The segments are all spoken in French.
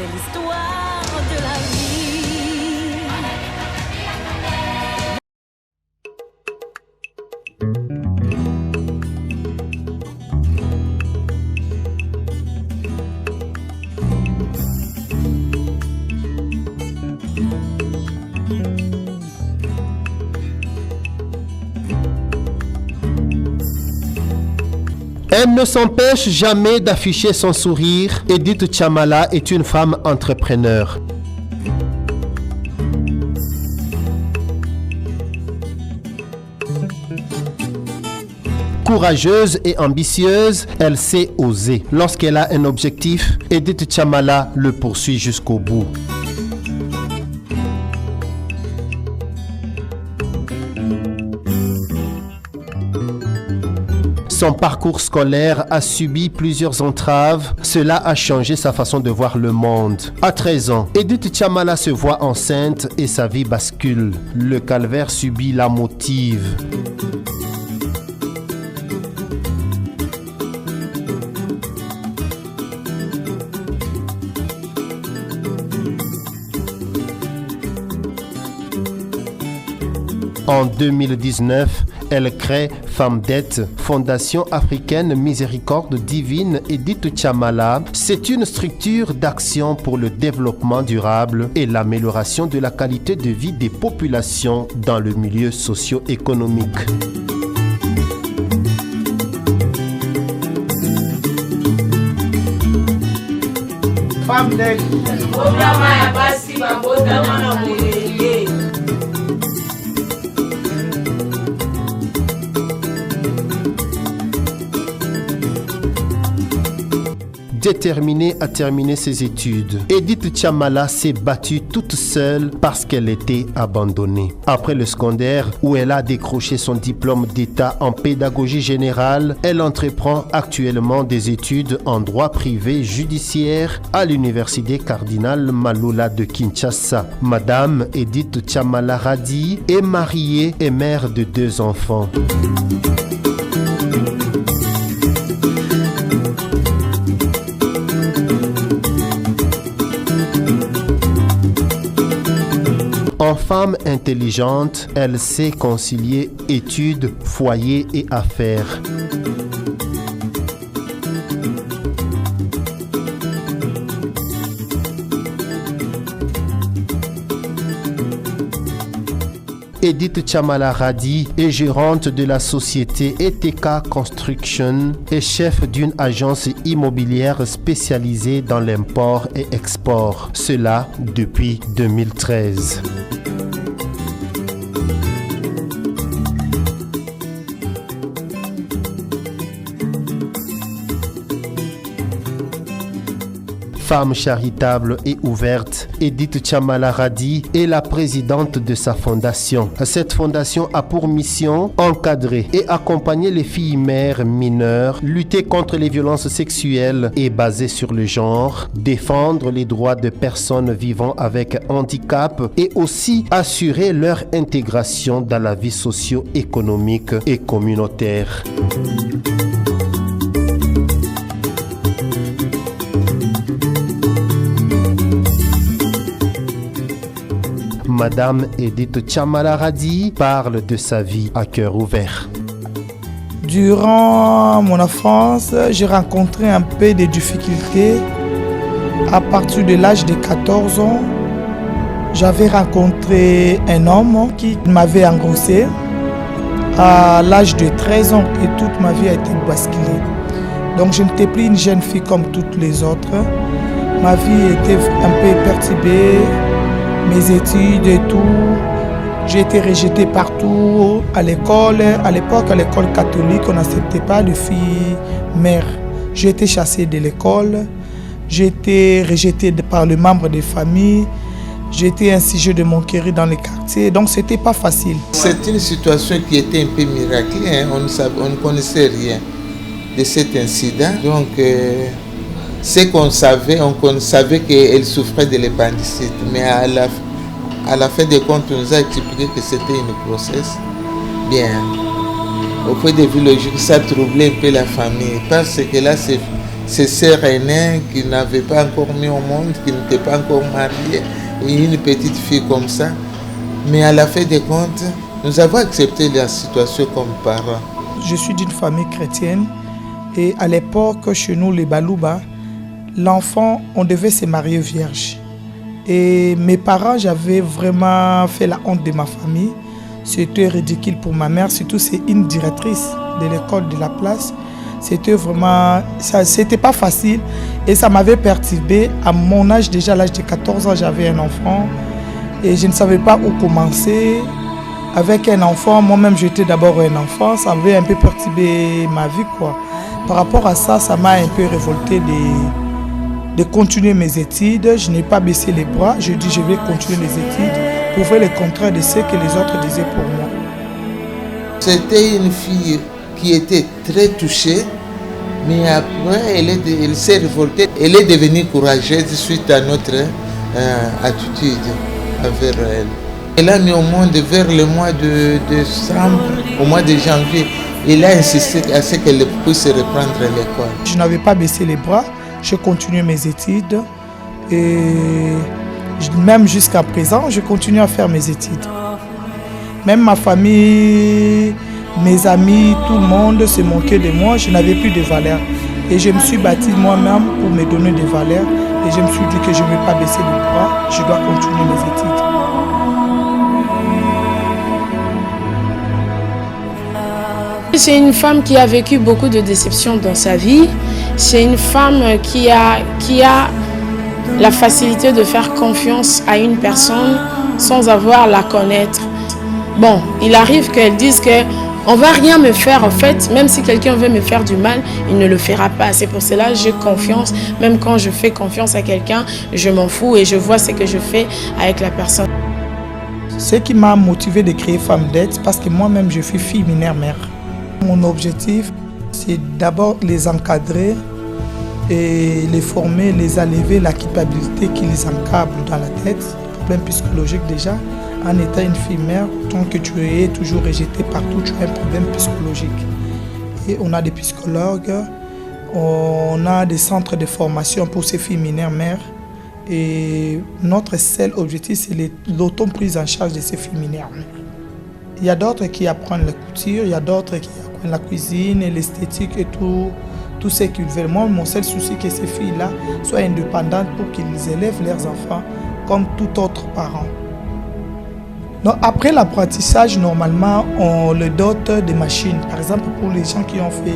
c'est l'histoire de la vie. Elle ne s'empêche jamais d'afficher son sourire. Edith Chamala est une femme entrepreneur. Courageuse et ambitieuse, elle sait oser. Lorsqu'elle a un objectif, Edith Chamala le poursuit jusqu'au bout. Son parcours scolaire a subi plusieurs entraves. Cela a changé sa façon de voir le monde. À 13 ans, Edith Chamala se voit enceinte et sa vie bascule. Le calvaire subi la motive. En 2019, elle crée FemDET, Fondation africaine Miséricorde Divine Edith Chamala. C'est une structure d'action pour le développement durable et l'amélioration de la qualité de vie des populations dans le milieu socio-économique. FemDET. Déterminée à terminer ses études, Edith Chamala s'est battue toute seule parce qu'elle était abandonnée. Après le secondaire, où elle a décroché son diplôme d'État en pédagogie générale, elle entreprend actuellement des études en droit privé judiciaire à l'université Cardinal Malula de Kinshasa. Madame Edith Chamala Radi est mariée et mère de 2 enfants. En femme intelligente, elle sait concilier études, foyer et affaires. Edith Chamala Radi est gérante de la société ETK Construction et chef d'une agence immobilière spécialisée dans l'import et export. Cela depuis 2013. Femme charitable et ouverte, Edith Chamala Radi est la présidente de sa fondation. Cette fondation a pour mission encadrer et accompagner les filles mères mineures, lutter contre les violences sexuelles et basées sur le genre, défendre les droits de personnes vivant avec handicap et aussi assurer leur intégration dans la vie socio-économique et communautaire. Madame Edith Chamala Radi parle de sa vie à cœur ouvert. Durant mon enfance, j'ai rencontré un peu de difficultés. À partir de l'âge de 14 ans, j'avais rencontré un homme qui m'avait engrossé. À l'âge de 13 ans, et toute ma vie a été basculée. Donc je n'étais plus une jeune fille comme toutes les autres. Ma vie était un peu perturbée. Mes études et tout, j'ai été rejetée partout à l'école. À l'époque, à l'école catholique, on n'acceptait pas de filles mères. J'ai été chassée de l'école, j'ai été rejetée par les membres des familles, j'ai été insigée de mon chéri dans les quartiers, donc c'était pas facile. C'est une situation qui était un peu miraculeuse, on ne connaissait rien de cet incident. Donc, ce qu'on savait, on savait qu'elle souffrait de l'appendicite, mais à la fin des comptes, on nous a expliqué que c'était une grossesse. Bien, au point de vue logique, ça troublait un peu la famille, parce que là, ses sœurs aînées qui n'avaient pas encore mis au monde, qui n'étaient pas encore mariées, et une petite fille comme ça. Mais à la fin des comptes, nous avons accepté la situation comme parents. Je suis d'une famille chrétienne et à l'époque, chez nous, les Balouba, l'enfant, on devait se marier vierge. Et mes parents, j'avais vraiment fait la honte de ma famille. C'était ridicule pour ma mère, surtout c'est une directrice de l'école de la place. C'était vraiment, c'était pas facile et ça m'avait perturbé. À mon âge, déjà à l'âge de 14 ans, j'avais un enfant et je ne savais pas où commencer. Avec un enfant, moi-même j'étais d'abord un enfant, ça avait un peu perturbé ma vie, quoi. Par rapport à ça, ça m'a un peu révolté de continuer mes études. Je n'ai pas baissé les bras, je dis je vais continuer les études pour faire le contraire de ce que les autres disaient pour moi. C'était une fille qui était très touchée, mais après elle s'est révoltée. Elle est devenue courageuse suite à notre attitude envers elle. Elle a mis au monde vers le mois de décembre, au mois de janvier. Elle a insisté à ce qu'elle puisse reprendre l'école. Je n'avais pas baissé les bras, je continuais mes études et même jusqu'à présent, je continue à faire mes études. Même ma famille, mes amis, tout le monde se moquait de moi, je n'avais plus de valeur. Et je me suis bâti moi-même pour me donner des valeurs et je me suis dit que je ne vais pas baisser les bras, je dois continuer mes études. C'est une femme qui a vécu beaucoup de déceptions dans sa vie. C'est une femme qui a la facilité de faire confiance à une personne sans avoir à la connaître. Bon, il arrive qu'elle dise qu'on ne va rien me faire en fait, même si quelqu'un veut me faire du mal, il ne le fera pas. C'est pour cela que j'ai confiance. Même quand je fais confiance à quelqu'un, je m'en fous et je vois ce que je fais avec la personne. Ce qui m'a motivé de créer Femme d'aide, parce que moi-même je suis fille mineure mère. Mon objectif, c'est d'abord les encadrer et les former, les enlever la culpabilité qui les encable dans la tête, problème psychologique déjà. En étant une fille mère, tant que tu es toujours rejetée partout, tu as un problème psychologique. Et on a des psychologues, on a des centres de formation pour ces filles mineures mères. Et notre seul objectif, c'est l'auto-prise en charge de ces filles mineures mères. Il y a d'autres qui apprennent la couture, il y a d'autres qui apprennent la cuisine, l'esthétique et tout ce qu'ils veulent. Moi, mon seul souci, c'est que ces filles-là soient indépendantes pour qu'ils élèvent leurs enfants comme tout autre parent. Donc, après l'apprentissage, normalement, on le dote des machines. Par exemple, pour les gens qui ont fait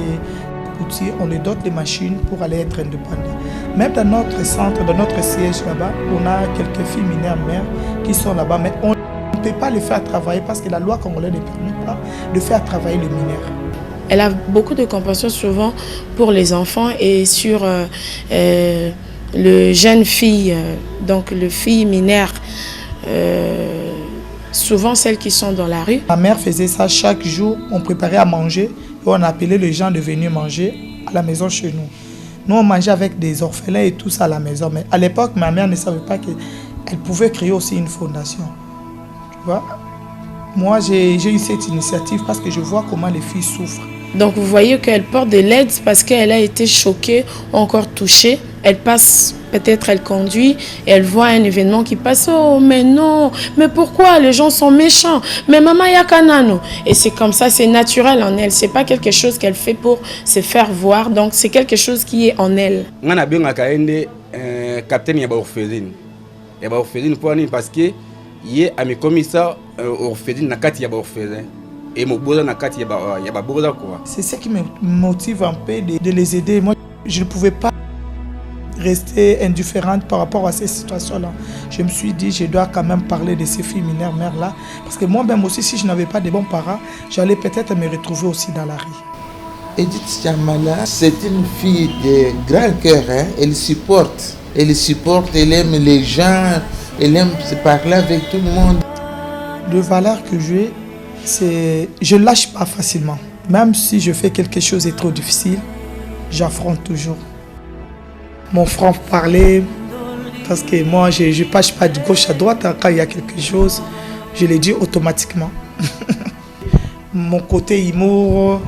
couture, on les dote des machines pour aller être indépendants. Même dans notre centre, dans notre siège là-bas, on a quelques filles mineures mères qui sont là-bas, mais on ne peut pas les faire travailler parce que la loi congolaise ne permet pas de faire travailler les mineurs. Elle a beaucoup de compassion souvent pour les enfants et sur le jeune fille, donc les filles mineures, souvent celles qui sont dans la rue. Ma mère faisait ça chaque jour, on préparait à manger et on appelait les gens de venir manger à la maison chez nous. Nous on mangeait avec des orphelins et tout ça à la maison, mais à l'époque ma mère ne savait pas qu'elle pouvait créer aussi une fondation. Tu vois? Moi j'ai eu cette initiative parce que je vois comment les filles souffrent. Donc vous voyez qu'elle porte de l'aide parce qu'elle a été choquée, encore touchée. Elle passe, peut-être elle conduit, et elle voit un événement qui passe. Oh mais non, mais pourquoi les gens sont méchants? Mais maman yakanano. Et c'est comme ça, c'est naturel en elle. C'est pas quelque chose qu'elle fait pour se faire voir. Donc c'est quelque chose qui est en elle. On a bien capitaine yaba orpheline. Yaba orpheline pour nous parce que yé a mes commissaires orpheline na kati yaba orphelin. Et mon boza na kati yaba boza quoi. C'est ce qui me motive un peu de les aider. Moi, je ne pouvais pas rester indifférente par rapport à ces situations-là. Je me suis dit, je dois quand même parler de ces filles mineures mères-là. Parce que moi-même aussi, si je n'avais pas de bons parents, j'allais peut-être me retrouver aussi dans la rue. Edith Chamala, c'est une fille de grand cœur. Hein? Elle supporte, elle aime les gens, elle aime se parler avec tout le monde. Le valeur que j'ai, c'est je ne lâche pas facilement. Même si je fais quelque chose de trop difficile, j'affronte toujours. Mon franc-parler, parce que moi, je ne passe pas de gauche à droite. Quand il y a quelque chose, je le dis automatiquement. Mon côté humour,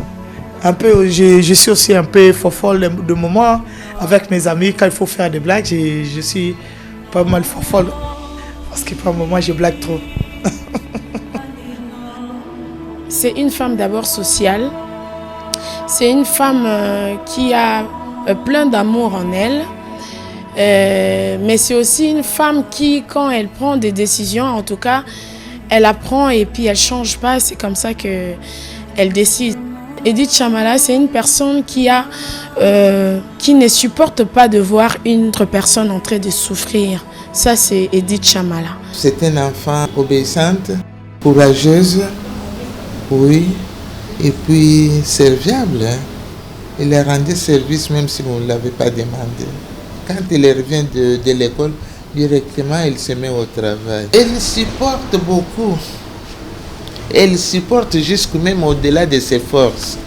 un peu, je suis aussi un peu fofolle de moment. Avec mes amis, quand il faut faire des blagues, je suis pas mal folle. Parce que par moment, je blague trop. C'est une femme d'abord sociale. C'est une femme qui a plein d'amour en elle. Mais c'est aussi une femme qui, quand elle prend des décisions, en tout cas, elle apprend et puis elle ne change pas. C'est comme ça qu'elle décide. Edith Chamala, c'est une personne qui ne supporte pas de voir une autre personne en train de souffrir. Ça, c'est Edith Chamala. C'est une enfant obéissante, courageuse, oui, et puis serviable. Hein. Elle a rendu service même si vous ne l'avez pas demandé. Quand elle revient de l'école, directement, elle se met au travail. Elle supporte beaucoup. Elle supporte jusqu'à même au-delà de ses forces.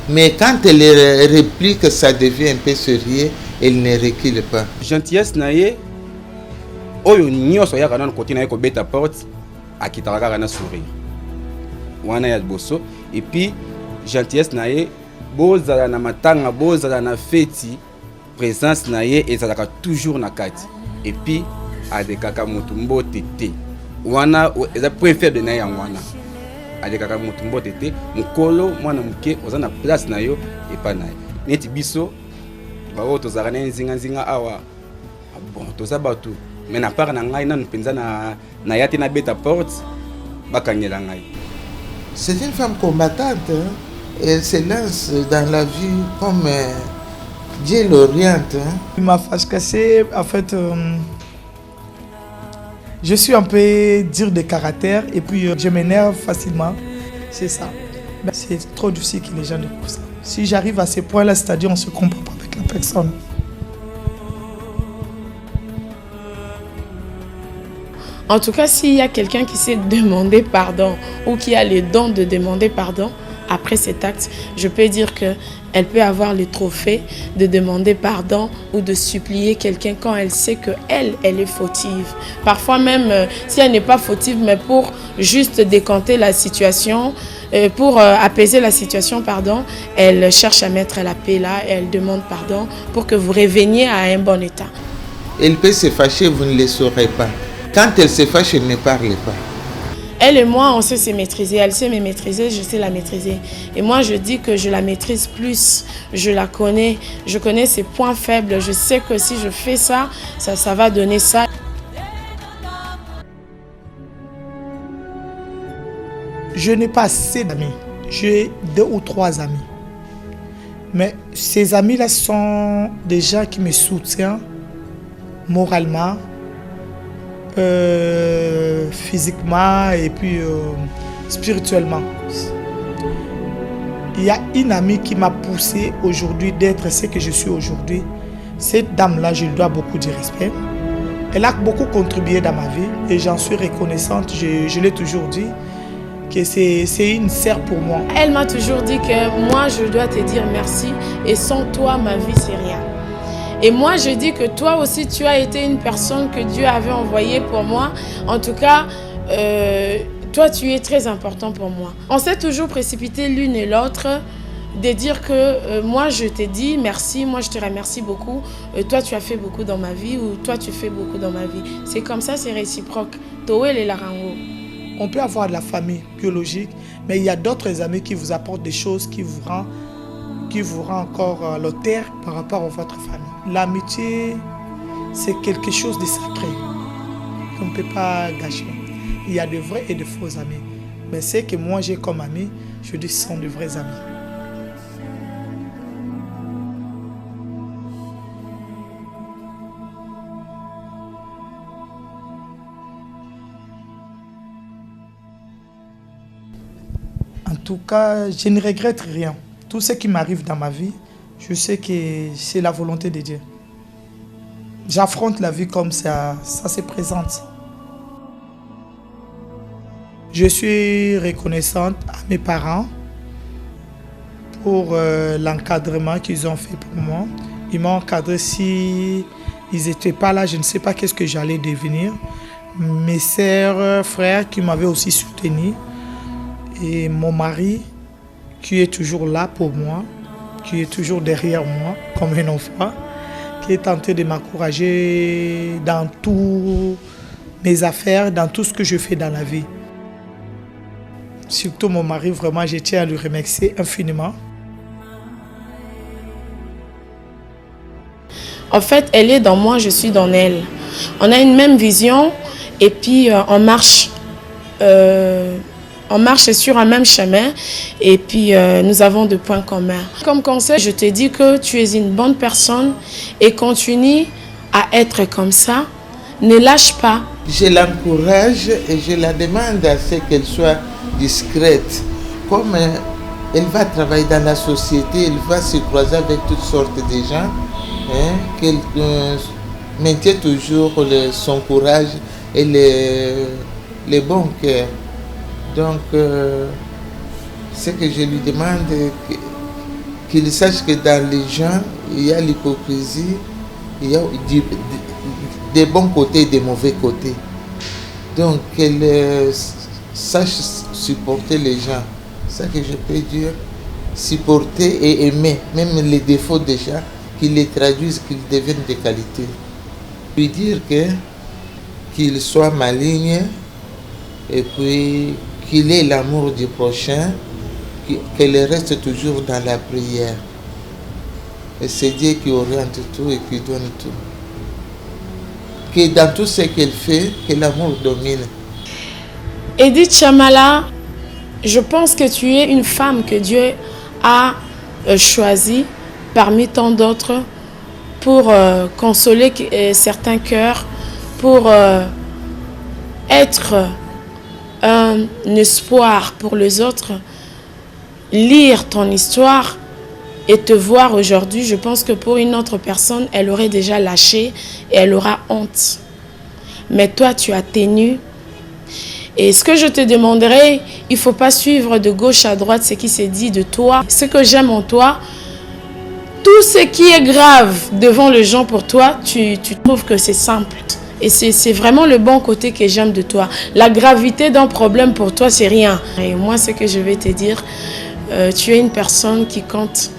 Mais quand elle réplique, ça devient un peu sérieux, elle ne recule pas. Gentillesse naie, oyo nyonso ya kana côté na ko beta porte, akitaka kana sourire. Wana ya bosso et puis gentillesse naie, bozala na matanga, bozala na feti. Présence naie ezalaka toujours na kati et puis adekaka mutu mbote te wana eza point faible na yango wana adekaka mutu mbote te mukolo mwana muke oza na place na yo epa na ye neti biso bao tozalaka na nzinga awa bon toza bato mais na part na ngai nanu mpenza na ya te na beta porte bakangela ngai. C'est une femme combattante, hein? Elle se lance dans la vie comme Dieu l'oriente. Hein? Ma face cassée, en fait, je suis un peu dur de caractère et puis je m'énerve facilement. C'est ça. C'est trop difficile que les gens découvrent ça. Si j'arrive à ce point-là, c'est-à-dire on se comprend pas avec la personne. En tout cas, s'il y a quelqu'un qui sait demander pardon ou qui a le don de demander pardon, après cet acte, je peux dire qu'elle peut avoir le trophée de demander pardon ou de supplier quelqu'un quand elle sait qu'elle est fautive. Parfois même, si elle n'est pas fautive, mais pour juste décanter la situation, pour apaiser la situation, pardon, elle cherche à mettre la paix là, elle demande pardon pour que vous reveniez à un bon état. Elle peut se fâcher, vous ne le saurez pas. Quand elle se fâche, elle ne parle pas. Elle et moi, on sait se maîtriser. Elle sait me maîtriser, je sais la maîtriser. Et moi, je dis que je la maîtrise plus. Je la connais. Je connais ses points faibles. Je sais que si je fais ça, ça va donner ça. Je n'ai pas assez d'amis. J'ai 2 ou 3 amis. Mais ces amis-là sont des gens qui me soutiennent moralement, physiquement et puis spirituellement. Il y a une amie qui m'a poussé aujourd'hui d'être ce que je suis aujourd'hui. Cette dame-là, je lui dois beaucoup de respect. Elle a beaucoup contribué dans ma vie et j'en suis reconnaissante. Je l'ai toujours dit que c'est une sœur pour moi. Elle m'a toujours dit que moi, je dois te dire merci et sans toi, ma vie, c'est rien. Et moi, je dis que toi aussi, tu as été une personne que Dieu avait envoyée pour moi. En tout cas, toi, tu es très important pour moi. On s'est toujours précipité l'une et l'autre de dire que moi, je t'ai dit merci, moi, je te remercie beaucoup. Toi, tu as fait beaucoup dans ma vie ou toi, tu fais beaucoup dans ma vie. C'est comme ça, c'est réciproque. Toé et Larango. On peut avoir de la famille biologique, mais il y a d'autres amis qui vous apportent des choses qui vous rend encore l'auteur par rapport à votre famille. L'amitié, c'est quelque chose de sacré qu'on ne peut pas gâcher. Il y a de vrais et de faux amis. Mais ce que moi j'ai comme amis, je dis que ce sont de vrais amis. En tout cas, je ne regrette rien. Tout ce qui m'arrive dans ma vie, je sais que c'est la volonté de Dieu. J'affronte la vie comme ça se présente. Je suis reconnaissante à mes parents pour l'encadrement qu'ils ont fait pour moi. Ils m'ont encadré. Si ils n'étaient pas là, je ne sais pas qu'est-ce que j'allais devenir. Mes sœurs, frères qui m'avaient aussi soutenu. Et mon mari qui est toujours là pour moi, qui est toujours derrière moi comme un enfant. qui est tenté de m'encourager dans tous mes affaires, dans tout ce que je fais dans la vie. Surtout mon mari, vraiment, je tiens à lui remercier infiniment. En fait, elle est dans moi, je suis dans elle. On a une même vision et puis on marche sur un même chemin et puis nous avons des points communs. Comme conseil, je te dis que tu es une bonne personne et continue à être comme ça. Ne lâche pas. Je l'encourage et je la demande à ce qu'elle soit discrète. Comme elle va travailler dans la société, elle va se croiser avec toutes sortes de gens, qu'elle maintienne toujours son courage et les bons cœurs. Donc, ce que je lui demande, qu'il sache que dans les gens, il y a l'hypocrisie, il y a des bons côtés et des mauvais côtés. Donc, qu'elle sache supporter les gens. C'est ça que je peux dire. Supporter et aimer, même les défauts des gens, qu'ils les traduisent, qu'ils deviennent de qualité. Lui dire qu'il soit maligne et puis qu'il ait l'amour du prochain, qu'elle reste toujours dans la prière. Et c'est Dieu qui oriente tout et qui donne tout. Que dans tout ce qu'elle fait, que l'amour domine. Edith Chamala, je pense que tu es une femme que Dieu a choisie parmi tant d'autres pour consoler certains cœurs, pour être un espoir pour les autres. Lire ton histoire et te voir aujourd'hui, je pense que pour une autre personne, elle aurait déjà lâché et elle aura honte. Mais toi, tu as tenu. Et ce que je te demanderai, il ne faut pas suivre de gauche à droite ce qui s'est dit de toi. Ce que j'aime en toi, tout ce qui est grave devant les gens pour toi, tu trouves que c'est simple. Et c'est vraiment le bon côté que j'aime de toi. La gravité d'un problème pour toi, c'est rien. Et moi, ce que je vais te dire, tu es une personne qui compte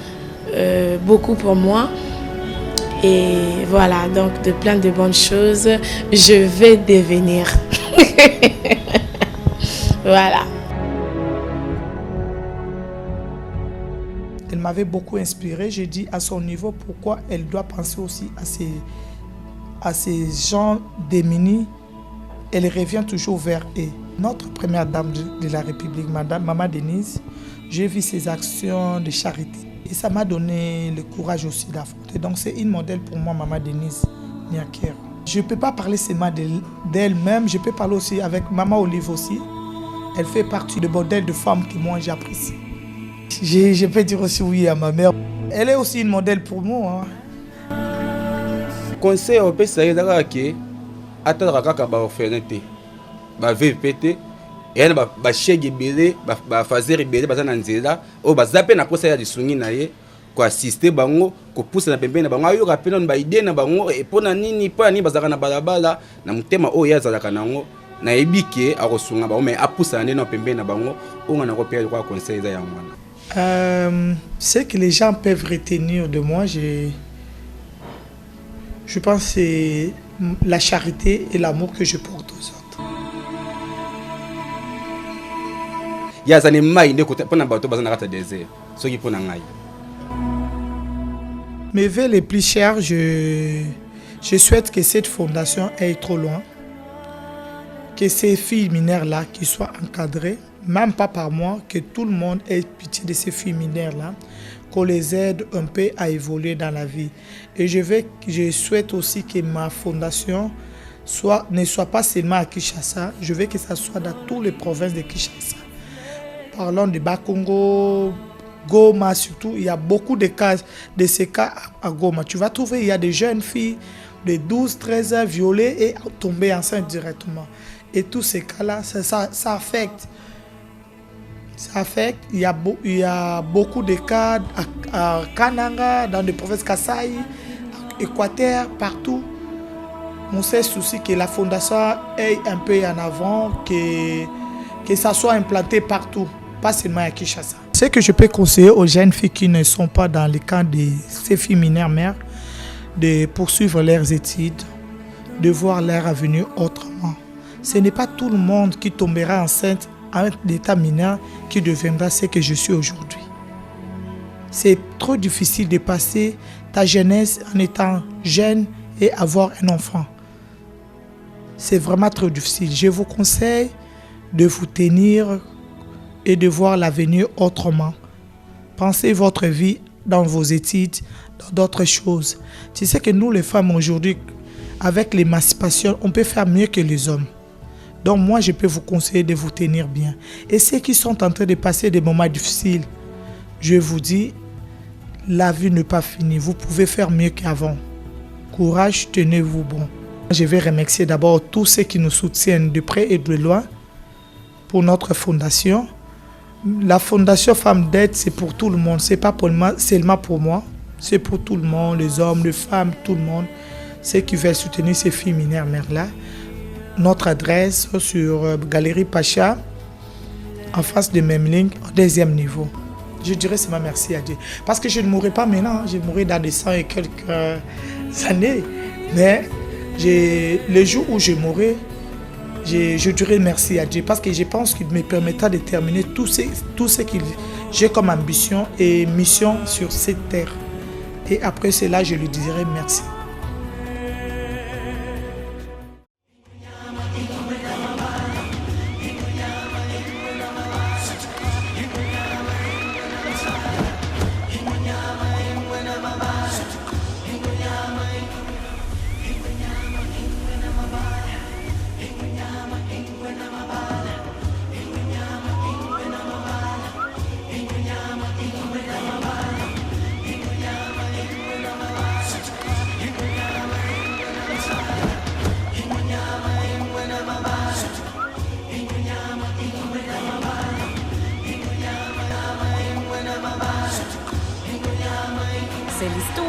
beaucoup pour moi. Et voilà, donc de plein de bonnes choses, je vais devenir. Voilà. Elle m'avait beaucoup inspiré. J'ai dit à son niveau pourquoi elle doit penser aussi à ces gens démunis. Elle revient toujours vers eux. Notre première dame de la République, Maman Denise, j'ai vu ses actions de charité. Et ça m'a donné le courage aussi d'affronter. Donc c'est une modèle pour moi, Maman Denise Niakera. Je ne peux pas parler seulement d'elle-même, je peux parler aussi avec Maman Olive aussi. Elle fait partie du modèle de femme que moi j'apprécie. Je peux dire aussi oui à ma mère. Elle est aussi une modèle pour moi. Conseil au pesa ezaka ke atala kaka ba orphelinité ba VPT et ba chege belé ba fazer belé bazana nzela o bazape na kosa ya disungi na ye ko assister bango ko pousse na pembeni na bango ayo kapena ba idée na bango et pona nini pona ni bazaka na balabala na mutema o yazalaka nango na ebike akosunga bango mais apusa na pembeni na bango onga na ko perdre quoi conseil za ya mwana. Ce que les gens peuvent retenir de moi, je pense que c'est la charité et l'amour que je porte aux autres. Yazane mai ndeko pona bato bazana kata désert soki pona ngai. Mes vœux les plus chers, je souhaite que cette fondation aille trop loin, que ces filles mineures-là qui soient encadrées, même pas par moi, que tout le monde ait pitié de ces filles mineures-là, qu'on les aide un peu à évoluer dans la vie. Et je souhaite aussi que ma fondation ne soit pas seulement à Kinshasa, je veux que ça soit dans toutes les provinces de Kinshasa. Parlons de Bakongo, Goma surtout, il y a beaucoup de cas, de ces cas à Goma. Tu vas trouver, il y a des jeunes filles de 12, 13 ans violées et tombées enceintes directement. Et tous ces cas-là, ça affecte. Ça affecte. Il y a beaucoup de cas à Kananga, dans les provinces Kasaï, Équateur, partout. On sait aussi que la fondation est un peu en avant, que ça soit implanté partout, pas seulement à Kinshasa. Ce que je peux conseiller aux jeunes filles qui ne sont pas dans le camp de ces filles mineures mères, de poursuivre leurs études, de voir leur avenir autrement. Ce n'est pas tout le monde qui tombera enceinte à un état mineur qui deviendra ce que je suis aujourd'hui. C'est trop difficile de passer ta jeunesse en étant jeune et avoir un enfant. C'est vraiment trop difficile. Je vous conseille de vous tenir et de voir l'avenir autrement. Pensez votre vie dans vos études, dans d'autres choses. Tu sais que nous les femmes aujourd'hui, avec l'émancipation, on peut faire mieux que les hommes. Donc moi, je peux vous conseiller de vous tenir bien. Et ceux qui sont en train de passer des moments difficiles, je vous dis, la vie n'est pas finie. Vous pouvez faire mieux qu'avant. Courage, tenez-vous bon. Je vais remercier d'abord tous ceux qui nous soutiennent de près et de loin pour notre fondation. La fondation Femmes d'aide, c'est pour tout le monde. Ce n'est pas seulement pour moi. C'est pour tout le monde, les hommes, les femmes, tout le monde. Ceux qui veulent soutenir ces filles mineures mères-là. Notre adresse sur Galerie Pacha, en face de Memling, au 2e niveau. Je dirais seulement merci à Dieu. Parce que je ne mourrai pas maintenant, je mourrai dans des 100 et quelques années. Mais le jour où je mourrai, je dirais merci à Dieu. Parce que je pense qu'il me permettra de terminer tout ce que j'ai comme ambition et mission sur cette terre. Et après cela, je lui dirai merci. C'est l'histoire.